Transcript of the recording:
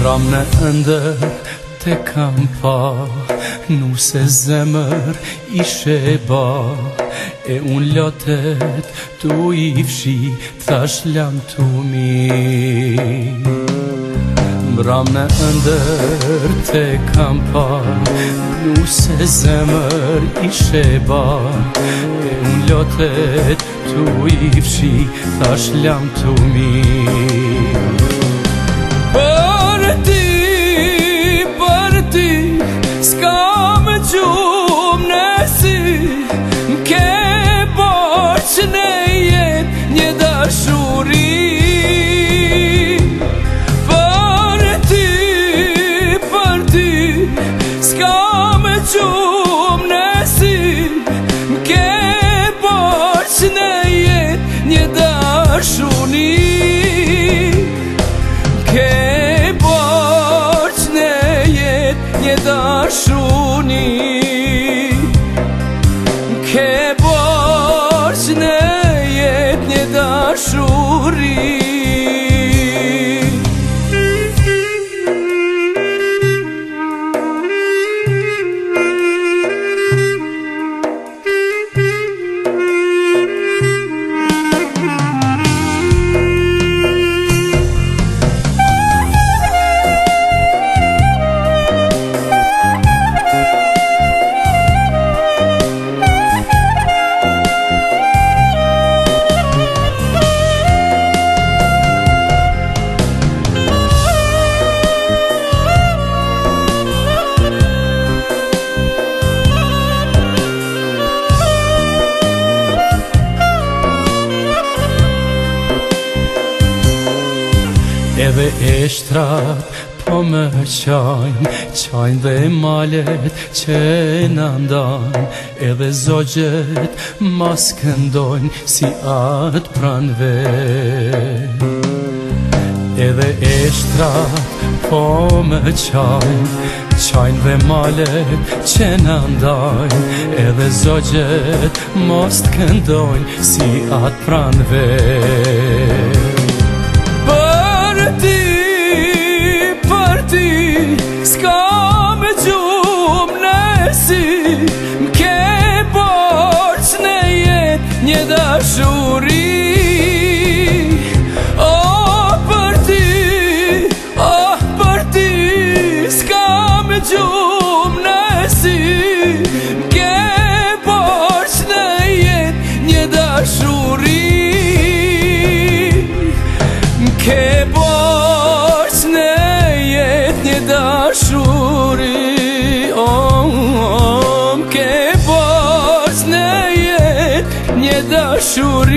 Ram në ndër te kam pa, nuse zemër ishe ba, e un lotet tu i fshi, thash lam tu mi. Ram në ndër te kam pa, nuse zemër ishe ba, e un lotet tu i fshi, thash lam tu mi. Për ti, s'kam gjumë nësi, m'ke borç në jet një dashuri. Për ti, s'kam gjumë nësi, m'ke borç në jet një dashuri. Një dashuni, ke borç në jet një dashuri. Edhe eshtrat po më qajnë dhe malet që në ndajnë, edhe zogjet mas këndojnë si atë pranve. Edhe eshtrat po më qajnë dhe malet që në ndajnë, edhe zogjet mas këndojnë si atë pranve. Për ti, s'kam gjumë nësi, m'ke borç në jet një dashuri. Për ti, s'kam gjumë nësi, m'ke borç në jet një dashuri. M'ke borç në jet një dashuri, m'ke borç në jet një dashuri.